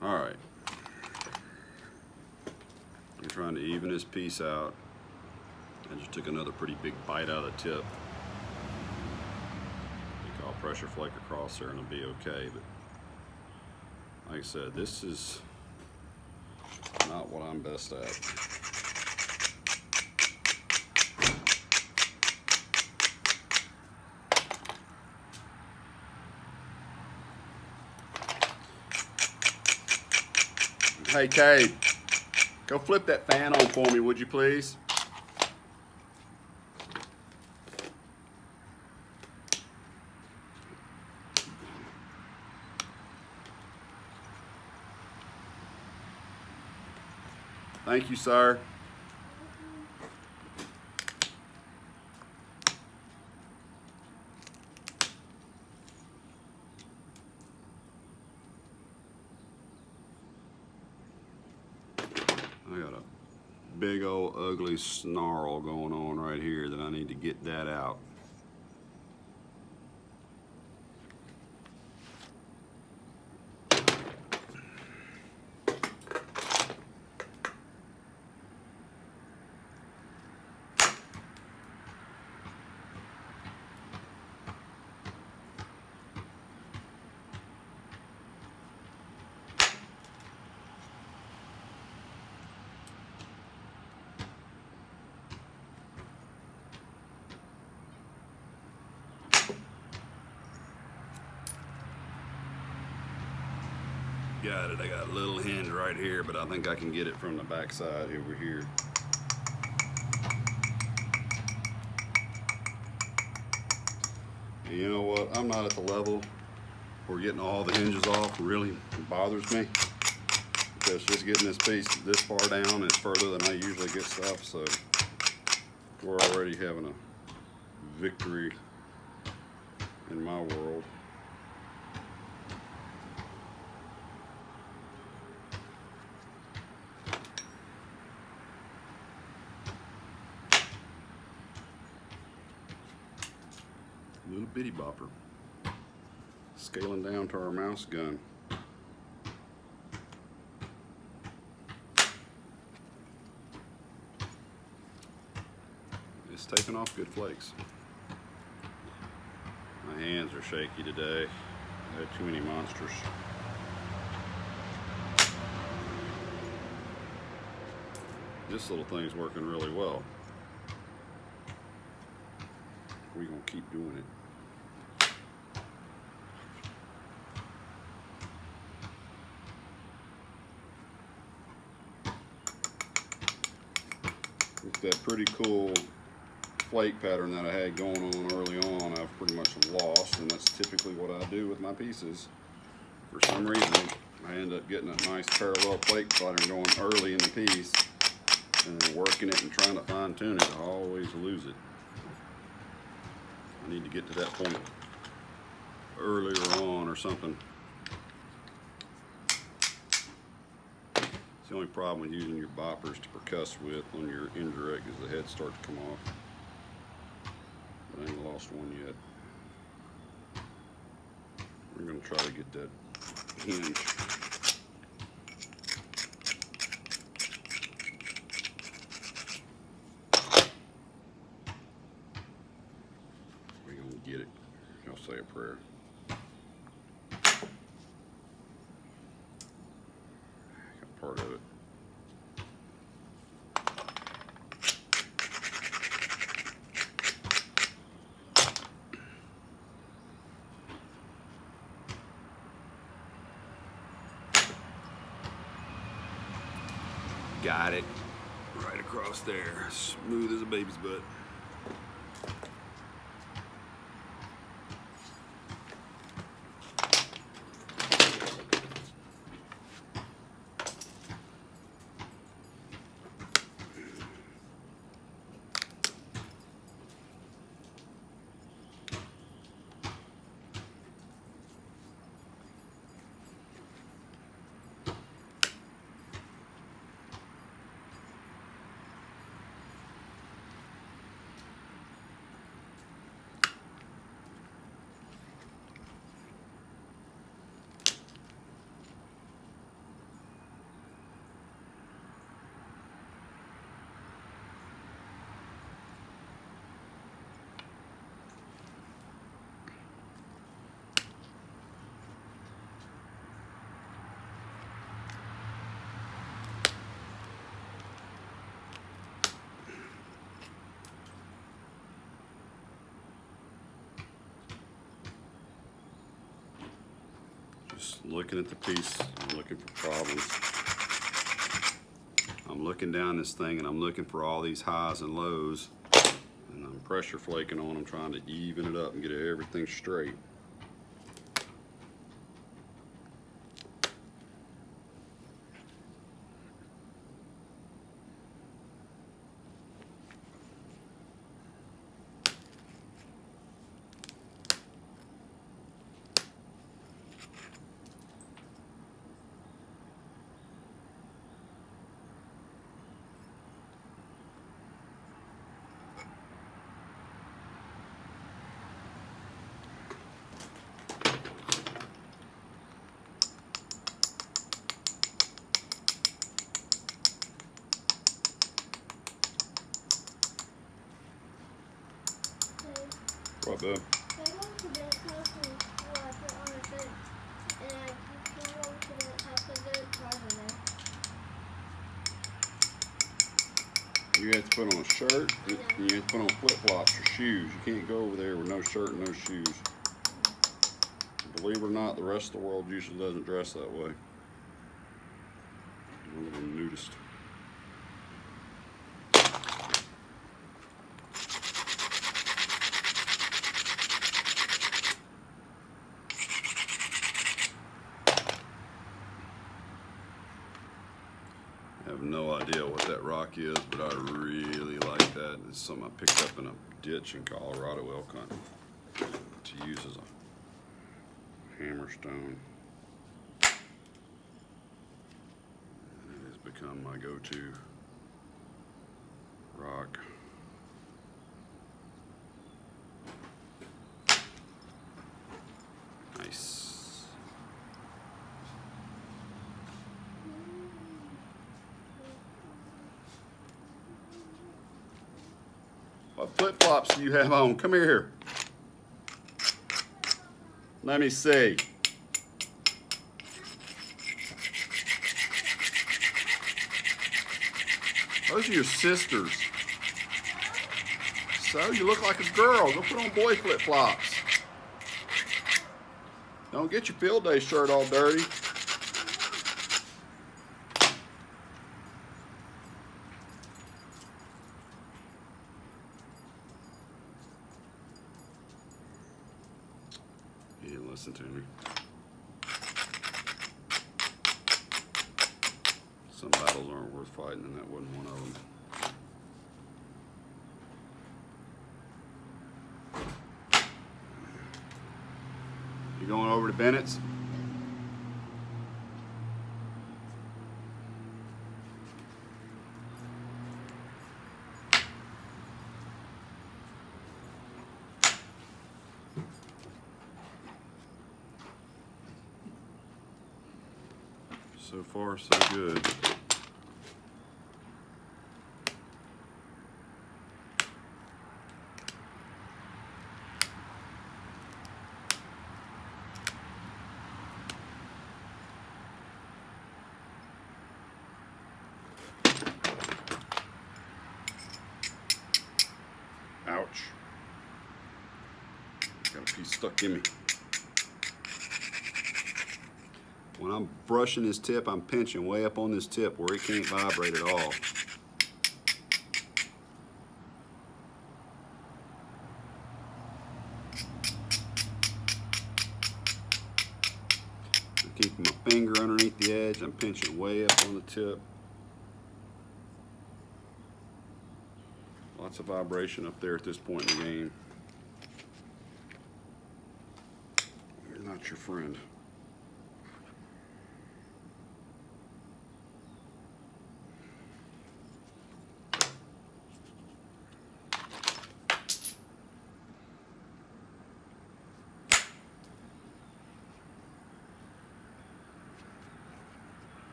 All right. I'm trying to even this piece out. I just took another pretty big bite out of the tip. I think I'll pressure flake across there and it'll be okay. But like I said, this is not what I'm best at. Hey, Cade, go flip that fan on for me, would you please? Thank you, sir. I got a big old ugly snarl going on right here that I need to get that out. Got it. I got a little hinge right here, but I think I can get it from the back side over here. And you know what? I'm not at the level where getting all the hinges off really bothers me, because just getting this piece this far down is further than I usually get stuff, so we're already having a victory in my world. Little bitty bopper. Scaling down to our mouse gun. It's taking off good flakes. My hands are shaky today. I had too many monsters. This little thing's working really well. We're gonna keep doing it. With that pretty cool flake pattern that I had going on early on, I've pretty much lost, and that's typically what I do with my pieces. For some reason, I end up getting a nice parallel flake pattern going early in the piece, and then working it and trying to fine tune it, I always lose it. I need to get to that point earlier on or something. It's the only problem with using your boppers to percuss with on your indirect is the heads start to come off. But I ain't lost one yet. We're going to try to get that hinge. We're going to get it. I'll say a prayer. Got part of it. Got it. Right across there. Smooth as a baby's butt. just looking at the piece. I'm looking for problems. I'm looking down this thing and I'm looking for all these highs and lows, and I'm pressure flaking on them, trying to even it up and get everything straight. What, bud? You have to put on a shirt, and you have to put on flip-flops or shoes. You can't go over there with no shirt and no shoes. Believe it or not, the rest of the world usually doesn't dress that way. I'm a little nudist. I have no idea what that rock is, but I really like that. It's something I picked up in a ditch in Colorado elk hunting to use as a hammerstone. And it has become my go-to rock. Nice. What flip-flops do you have on? Come here. Let me see. Those are your sisters. So you look like a girl. Go put on boy flip-flops. Don't get your field day shirt all dirty. He didn't listen to me. Some battles aren't worth fighting, and that wasn't one of them. You going over to Bennett's? So far, so good. Ouch. Got a piece stuck in me. When I'm brushing this tip, I'm pinching way up on this tip where it can't vibrate at all. I'm keeping my finger underneath the edge. I'm pinching way up on the tip. Lots of vibration up there at this point in the game. You're not your friend.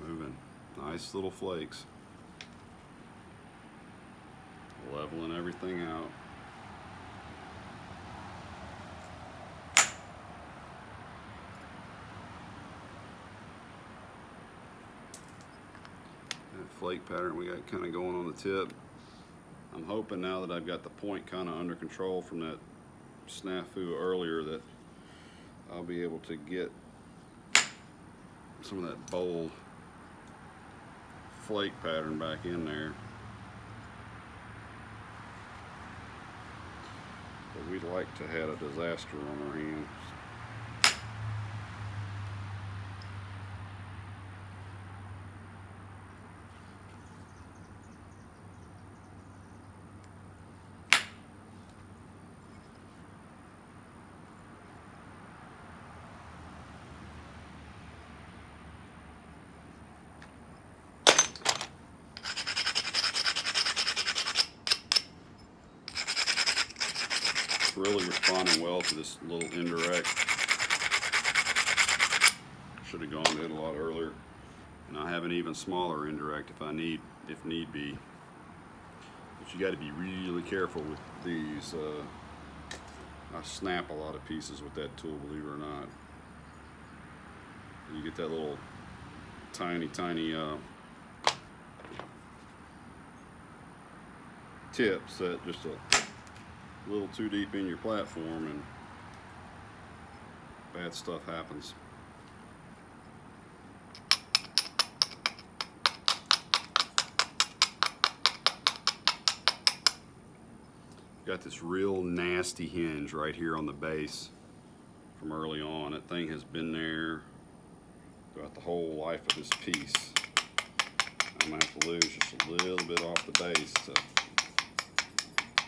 Moving. Nice little flakes. Leveling everything out. That flake pattern we got kind of going on the tip, I'm I'm hoping now that I've got the point kind of under control from that snafu earlier that I'll be able to get some of that bold flake pattern back in there. But we'd like to have a disaster on our hands. Really responding well to this little indirect. Should have gone to it a lot earlier. And I have an even smaller indirect if need be. But you got to be really careful with these. I snap a lot of pieces with that tool, believe it or not. You get that little tiny tips that just a little too deep in your platform and bad stuff happens. Got this real nasty hinge right here on the base from early on. That thing has been there throughout the whole life of this piece. I'm gonna have to lose just a little bit off the base to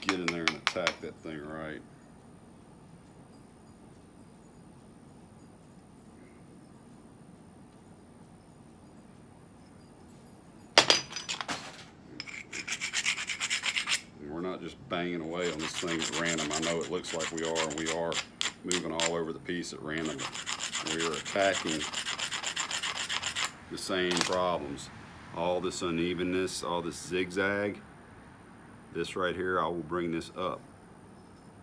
get in there and attack that thing right. And we're not just banging away on this thing at random. I know it looks like we are, and we are moving all over the piece at random. We are attacking the same problems. All this unevenness, all this zigzag. This right here, I will bring this up,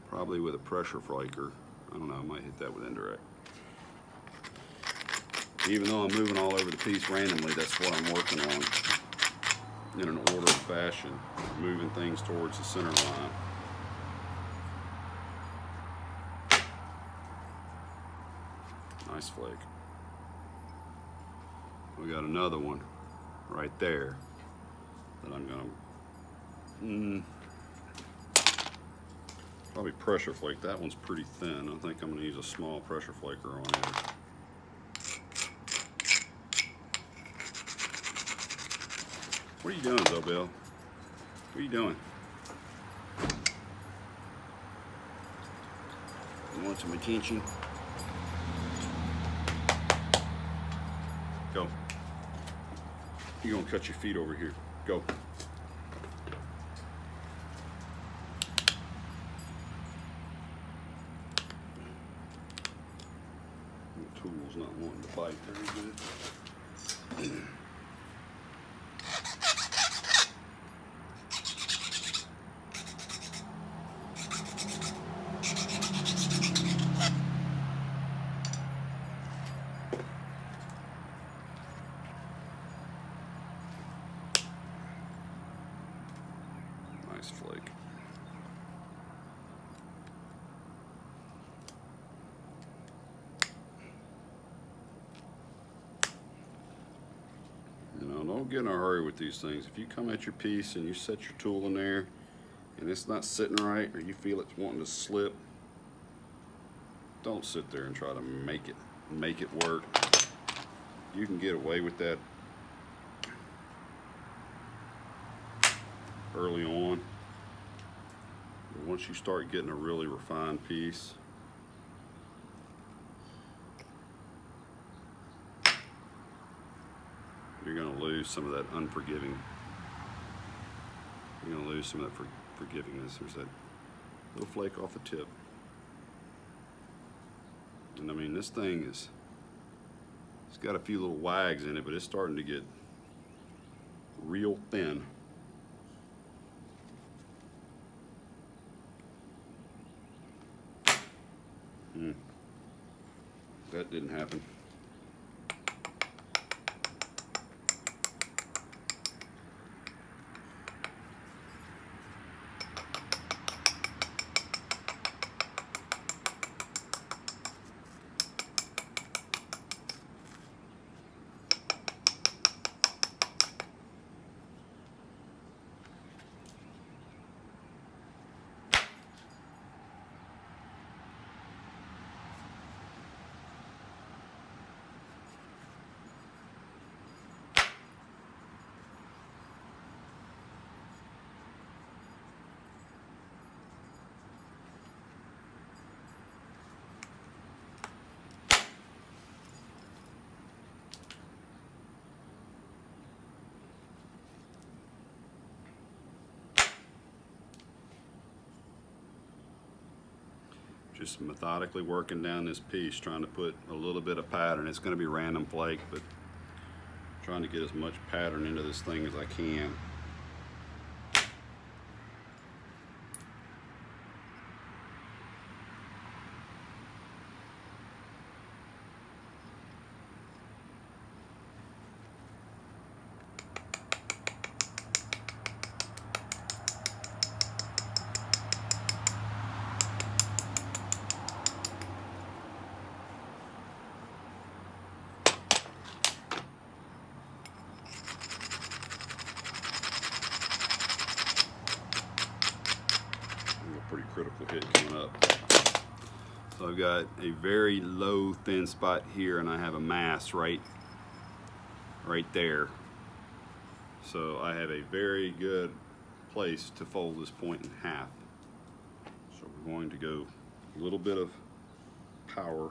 probably with a pressure flaker. I don't know, I might hit that with indirect. Even though I'm moving all over the piece randomly, that's what I'm working on in an ordered fashion, moving things towards the center line. Nice flake. We got another one right there that I'm gonna probably pressure flake. That one's pretty thin. I think I'm going to use a small pressure flaker on it. What are you doing, Zobel? What are you doing? You want some attention? Go. You're going to cut your feet over here. Go. Tool's not wanting to bite very good. Nice flake. Don't get in a hurry with these things. If you come at your piece and you set your tool in there and it's not sitting right, or you feel it's wanting to slip, don't sit there and try to make it work. You can get away with that early on. But once you start getting a really refined piece, you're going to lose some of that unforgiving. You're going to lose some of that forgivingness. There's that little flake off the tip. And I mean, this thing it's got a few little wags in it, but it's starting to get real thin. That didn't happen. Just methodically working down this piece, trying to put a little bit of pattern. It's going to be random flake, but trying to get as much pattern into this thing as I can. Pretty critical hit coming up. So I've got a very low thin spot here, and I have a mass right there. So I have a very good place to fold this point in half. So we're going to go a little bit of power.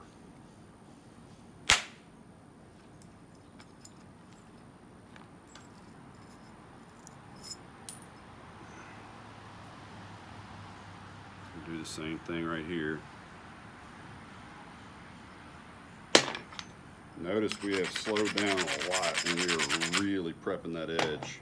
Do the same thing right here. Notice we have slowed down a lot and we are really prepping that edge.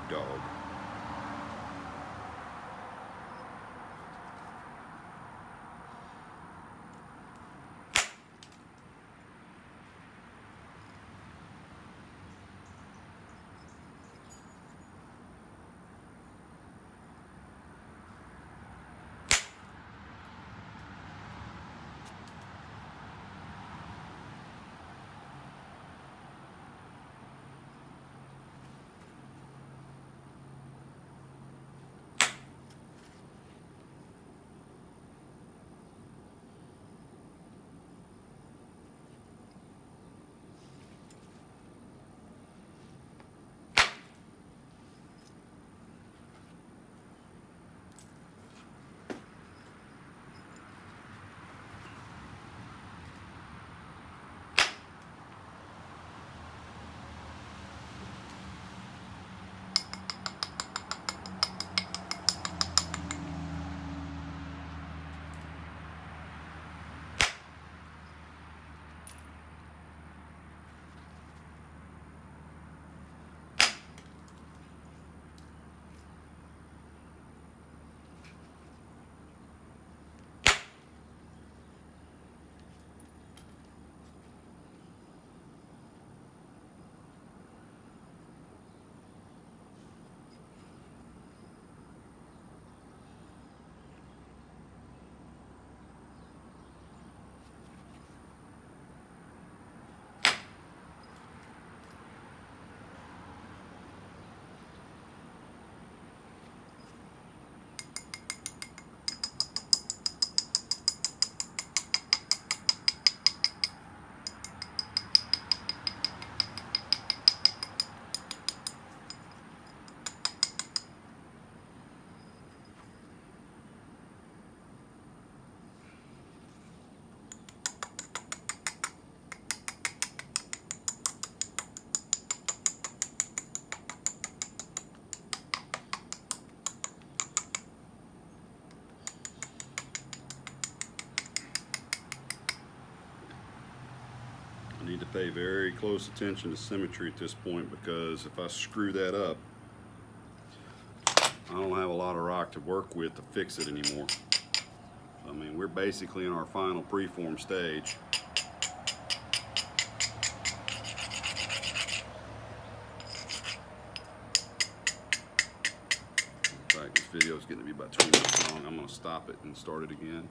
Dog. I need to pay very close attention to symmetry at this point, because if I screw that up, I don't have a lot of rock to work with to fix it anymore. I mean, we're basically in our final preform stage. In fact, this video is getting to be about 2 minutes long. I'm going to stop it and start it again.